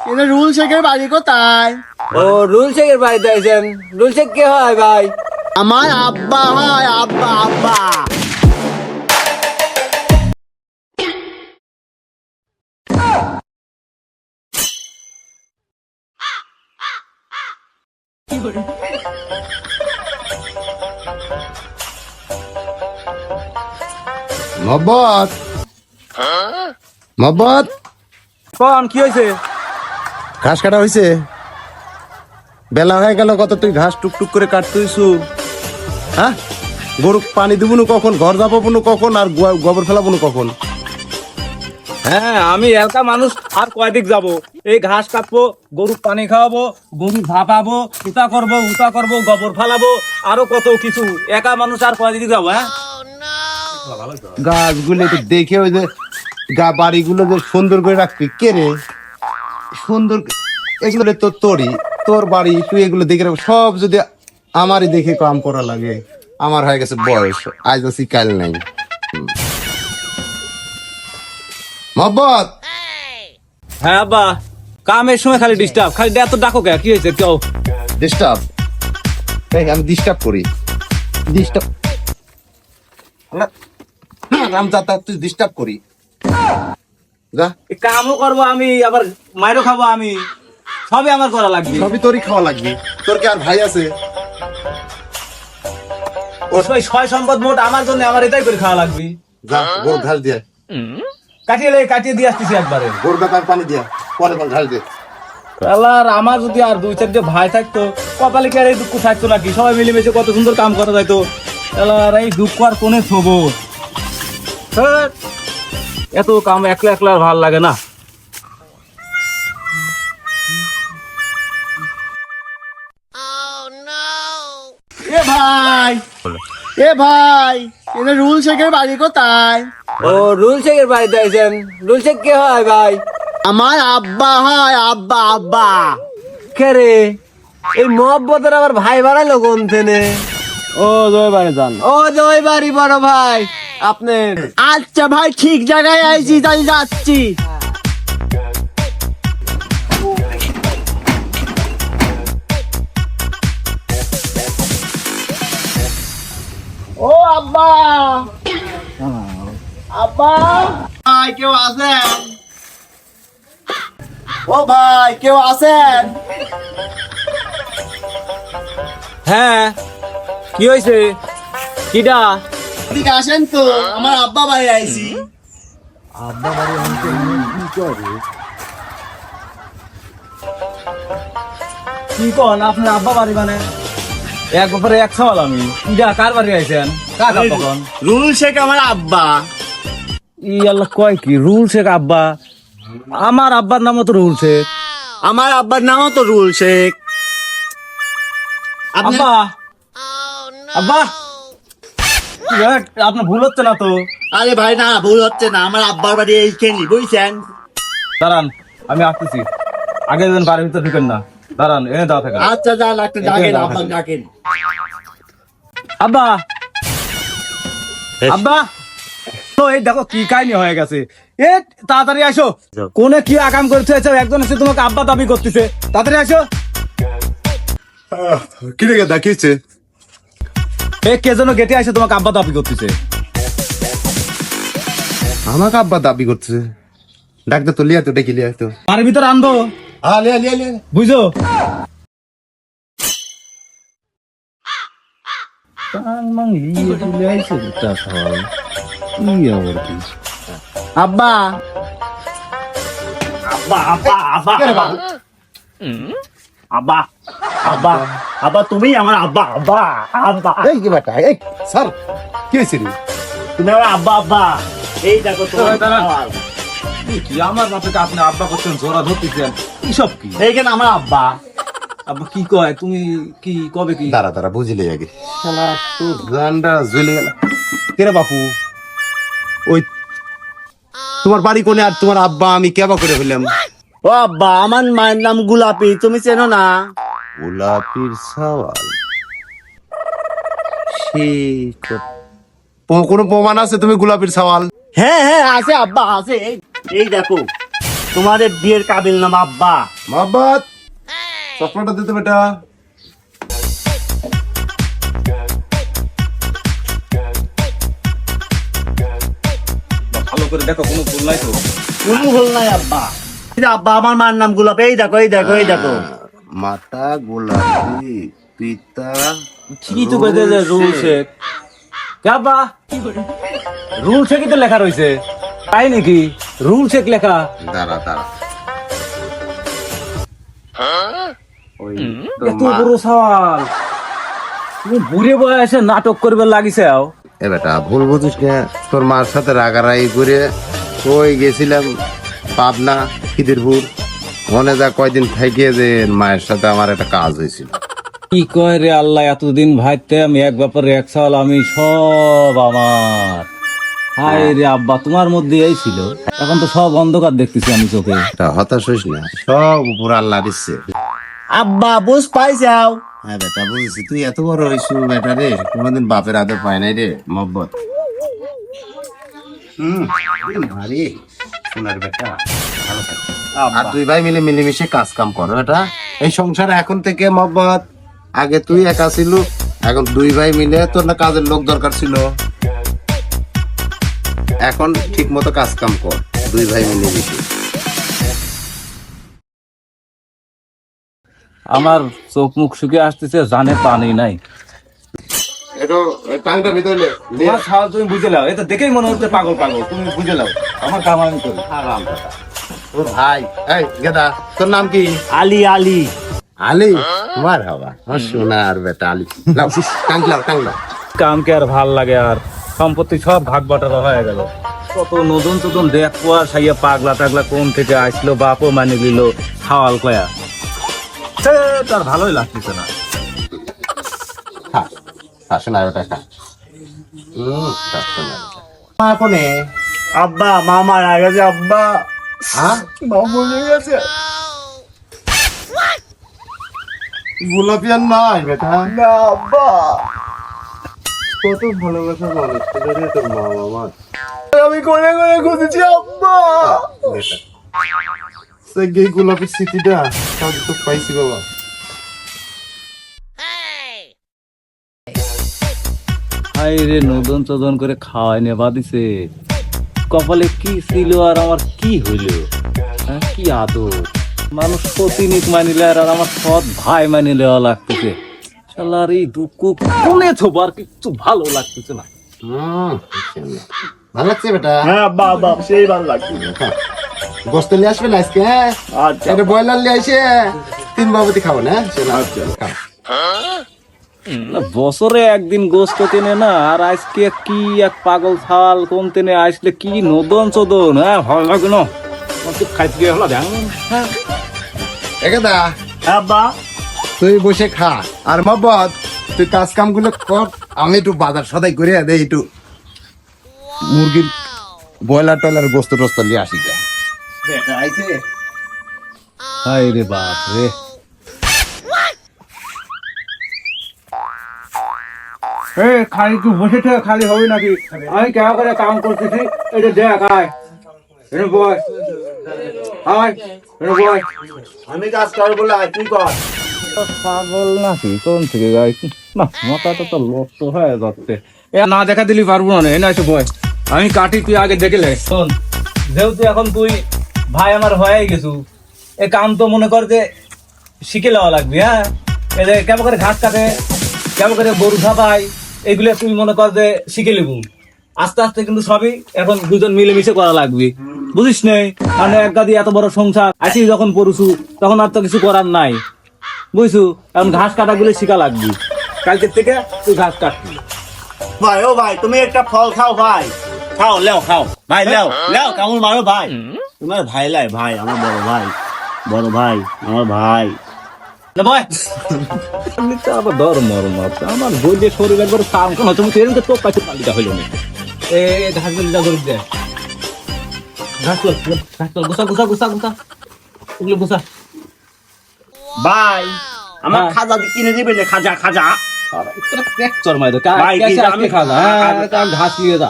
এটা রুল শেখের বাড়ি কোথায়? ও রুল শেখের বাড়িতে আইছেন। রুল শেখ কে হয় ভাই? আমার আব্বা হয়, আব্বা আব্বা। মহব্বত মহব্বত কোন কি হয়েছে? ঘাস কাটা হয়েছে? বেলা হয়ে গেল কত, তুই ঘাস টুকটুক করে কাটতেইছু? হ্যাঁ, গরু পানি দিব না কখন, ঘর যাবো না কখন, আর গোবর ফেলাবো না কখন? হ্যাঁ আমি এলাকা মানুষ, আর কয়দিক যাব? এই ঘাস কাটবো, গরু পানি খাওয়াবো, গরু ঝাঁপাবো, উতা করবো, গোবর ফালাবো, আরো কত কিছু। একা মানুষ আর কয়দিক যাবো? হ্যাঁ গাছগুলো একটু দেখে, ওই যে বাড়িগুলো যে সুন্দর করে রাখবি, কে রে সুন্দর এগুলো তো তোর বাড়ি, তুই এগুলো দেখে রাখবি। সব যদি আমারই দেখে কাম করা লাগে, আমার হয়ে গেছে বয়স, আজ আছি কাল নাই। মহব্বত, হ্যাঁ আব্বা, কামের সময় খালি ডিস্টার্ব, খালি এত ডাকো কে? কি হয়েছে কেউ? ডিস্টার্ব? আমি ডিস্টার্ব করি? ডিস্টার্ব তুই ডিস্টার্ব করি? যা, কামও করবো আমি, আবার মাইরও খাবো আমি, সবই আমার করা লাগবে। সবই তোরই খাওয়া লাগবে। তোর কি আর ভাই আছে? ওই ছয় সম্পদ মোট আমার জন্য, আমার এটাই করে খাওয়া লাগবে। যা, গরু ঘাস দিয়ে কাটিয়ে দিয়ে আসতেছি একবারে। গরু বেকার পানি দিয়া, পরে ঘাস দিয়ে। আল্লাহর, আমার যদি আর দুই চারটে ভাই থাকতো, কপালে কি আর এই দুঃখ থাকতো নাকি? সবাই মিলেমিশে কত সুন্দর কাম করা যাইতো। আল্লাহর, এই দুঃখ আর কোনে থবো? এত কাম একলা একলা আর ভাল লাগে না। এ ভাই, এটা রুল শেখের বাড়ি কোথায়? ও রুল শেখের বাড়িতে আইছেন। রুল শেখ কে হয় ভাই? আমার আব্বা হয়, আব্বা আব্বা। কে রে? এই মহব্বতের আবার ভাই বাড়ালো কোন থেনে? ও জয় বাড়ি যান। ও জয় বাড়ি বড় ভাই আপনার। আচ্ছা ভাই, ঠিক জায়গায় আইছি, তাই যাচ্ছি। ও আব্বা, আব্বা ভাই, কেউ আছেন? ও ভাই, কেউ আছেন? হ্যাঁ কি হয়েছে? কিডা? এদিকে আসেন তো, আমার আব্বা বাড়ি আইছি। কি কন আপনার আব্বা বাড়ি? মানে এক ব্যাপারে এক সওয়াল আমি। কিডা, কার বাড়ি আইছেন? কার আব্বা কন? রুল শেখ আমার আব্বা। ই আল্লাহ, কয় কি রুল শেখ আব্বা? আমার আব্বার নাম তো রুল শেখ। আমার আব্বার নামও তো রুল শেখ। আব্বা, আব্বা, আপনার ভুল হচ্ছে না তো? আরে ভাই, না ভুল হচ্ছে না, আমার আব্বার বাড়ি এইখানে, বুঝছেন? দাঁড়ান, আমি আসতেছি। আগে যেন বাড়ির ভিতরে ঢুকেন না। দাঁড়ান, এনে দাও থাকে। আচ্ছা, যান, একটা ডাকেন, আব্বা ডাকেন। আব্বা, আব্বা, তো এই দেখো কি কাহিনী হয়ে গেছে। এ তাড়াতাড়ি আসো। কোনে কি আকাম করতে হয়েছে? একজন এসে তোমাকে আব্বা দাবি করতেছে। তাড়াতাড়ি আসো। কি রে দেখিয়েছে? এ কে যেন গেটে আসে তোমাকে আব্বা দাবি করতেছে। আমাকে আব্বা দাবি করছে? ডাকতে তো লিয়া, তো ডেকে লিয়া তো। বাড়ির ভিতরে আনবো, লিয়া লিয়া লিয়া। বুঝছো? আব্বা, আব্বা, আব্বা, আব্বা, আব্বা, আব্বা, আব্বা, তুমি আমার আব্বা, আব্বা, আব্বা, এই কি বেটা, এই স্যার, কি হয়েছে রে? তুমি আমার আব্বা, আব্বা। এই দেখো তোমার সওয়াল। কি আমার বাপকে আপনি আব্বা করছেন, জোরা ধরতেছেন, এসব কি? এইখানে আমার আব্বা। আব্বা কি কয়? তুমি কি কবে কি? দাঁড়া বুঝলি আগে। শালা তো গান্ডা জ্বলে গেল। কে রে বাপু? ওই তোমার বাড়ি কোনে, আর তোমার আব্বা আমি কেবা করে হইলাম? ও আব্বা, আমার মায়ের নাম গোলাপি, তুমি চেনো না? গোলাপির সওয়াল? কোনো প্রমাণ আছে তুমি গোলাপির সওয়াল? হ্যাঁ হ্যাঁ, আছে আব্বা, আছে। এই দেখো। তোমাদের বিয়ের কাবিল নাম আব্বা। মোহাম্মদ চশমাটা দিতে বেটা। ভালো করে দেখো, কোনো ভুল নাই তো? কোনো ভুল নাই আব্বা। এই যে আব্বা, আমার মার নাম গোলাপ। এই দেখো, এই দেখো, এই দেখো। মাতা গোলাপি, পিতা ঠিকই তো কইতে যে রুল শেখ। আব্বা, রুল শেখই তো লেখা রয়েছে, তাই নাকি? রুল শেখ লেখা। দাঁড়া দাঁড়া। ওই তো এত মা- বড় সওয়াল, তুমি বুড়ে বয়সে নাটক করবে লাগিছে। এ বেটা ভুল বুঝিস না, তোর মার সাথে রাগারাগি করে ওই গেছিলাম পাবনা খিদিরপুর, মনে যা কয়দিন থেকে যে মায়ের সাথে আমার একটা কাজ হয়েছিল। কি কয় রে আল্লাহ, এতদিন ভাইতে আমি এক ব্যাপারে এক সাল, আমি সব আমার। হায় রে আব্বা, তোমার মধ্যে এই ছিল, এখন তো সব অন্ধকার দেখতেছি আমি চোখে। এটা হতাশ হইস না, সব উপর আল্লাহ দিচ্ছে। আব্বা বুঝ পাইছাও। হ্যাঁ বেটা বুঝেছি, তুই এত বড় হয়েছিস বেটা রে, কোনোদিন বাপের আদর পায় নাই রে মহব্বত। ভারী সোনার বেটা, ভালো থাক। আর তুই ভাই মিলে মিলেমিশে কাজ কাম কর বেটা। এই সংসারে এখন থেকে মহব্বত, আগে তুই একা ছিল, এখন দুই ভাই মিলে, তোর না কাজের লোক দরকার ছিল, এখন ঠিক মতো কাজ কাম কর দুই ভাই মিলে মিশে। আমার চোখ মুখ শুকিয়ে আসতেছে, জানে পানি নাই। একটু টাংটা ভিতরে তোমার সাল তুমি বুঝে নাও, এটা দেখেই মনে হচ্ছে পাগল পাগল, তুমি বুঝে নাও। আমার কাম আমি করি। তোর ভাই, এই গেদা তোর নাম কি? আলী, আলী। আলী? মার হবা সোনার বেটা আলী। লাও টাংলাও টাংলাও। কাম কে আর ভাল লাগে, আর সম্পত্তি সব ভাগ বাটারা হয়ে গেল। কত নতুন নতুন দেখবো, আর সাইয়া পাগলা টাগলা কোন থেকে আসলো, বাপও মানে নিল খাওয়াল কয়া। তার ভালোই লাগতেছে না। খা খা সোনার বেটা খা। খা সোনার বেটা। মা কোনে? আব্বা, মা মারা গেছে আব্বা। হ্যাঁ মা মরে গেছে। গোলাপি আর নাই বেটা। না আব্বা। কত ভালোবাসা মানুষ ছিল রে তোর মা আমার। আমি কোনে কোনে খুঁজেছি আব্বা। বেটা সে গেই গোলাপির স্মৃতিটা কাজ তো পাইছি বাবা। হাই রে, নদন চদন করে খাওয়াই নেবা দিছে। কপালে কি ছিল আর আমার কি হইল? হ্যাঁ, কি আদর মানুষ সতিনিক মানিলে, আর আমার সৎ ভাই মানিলে লাগতেছে। শালার এই দুঃখ কোনে থবার কিছু ভালো লাগতেছে না। ভালো লাগছে বেটা। হ্যাঁ আব্বা, আব্বা সেই ভালো লাগছে। গোস্ত নিয়ে আসবে না আজকে? হ্যাঁ আচ্ছা। এটা ব্রয়লার নিয়ে আসে তিন বাবুতি খাবো না? খাও। বছরে একদিন গোস্ত কেনে না, আর আজকে কি এক পাগল ছাল কোন তেনে আসলে কি নদন চদন। হ্যাঁ, ভালো লাগে না, খাইতে গিয়ে হলো দেখ। হ্যাঁ, একদা হ্যাঁ আব্বা। তুই বসে খা, আর মহব্বত তুই কাজ কাম গুলো কর, আমি একটু বাজার সদাই করে দেই, একটু মুরগির ব্রয়লার টয়লার গোস্ত টোস্ত নিয়ে আসি। বেটা আইছে। হাই রে বাপ রে। খালি তুই বসে থেকে খালি হবে নাকি? আমি কেমন করে কাম করতেছি, এটা দেখ। আয় এনে বয়, আয় এনে বয়। আমি কাজ করবো বলে তুই কর। পাগল নাকি কোন থেকে গাই? না, মাথাটা তো লক্ষ হয়ে যাচ্ছে। এ না দেখা দিলি পারবো না, এনে এসে বয়। আমি কাটি, তুই আগে দেখলে শোন। যেহেতু এখন তুই ভাই আমার হয়ে গেছু, এ কাম তো মনে কর যে শিখে লওয়া লাগবে। হ্যাঁ, এই যে কেমন করে ঘাস কাটে, কেমন করে গরু ধাপাই, এগুলো তুই মনে কর যে শিখে লিবু। আস্তে আস্তে কিন্তু সবই এখন দুজন মিলেমিশে করা লাগবে, বুঝিস নাই? মানে এক গাদি এত বড় সংসার আসি যখন পড়ুছু, তখন আর তো কিছু করার নাই, বুঝছু? এখন ঘাস কাটা গুলো শিখা লাগবে। কালকের থেকে তুই ঘাস কাটবি। ভাই ও ভাই, তুমি একটা ফল খাও ভাই। খাও, লেও খাও ভাই, লেও লেও কামড় মারো ভাই। তোমার ভাই লাই ভাই, আমার বড় ভাই, বড় ভাই আমার ভাই। আবার ধর মরম আছে আমার বইলে শরীর একবার কাম কেন তুমি ট্রেনকে তো কাছে পালিটা হইল না। এ ঘাস গুলিটা করে দে, ঘাস গুছা গুছা গুছা গুছা, ওগুলো গুছা। ভাই আমার হ্যাঁ। খাজা কিনে দিবে না? খাজা খাজা চর মাই দে, ভাই, আমি খাজা। হ্যাঁ, ঘাস নিয়ে যা।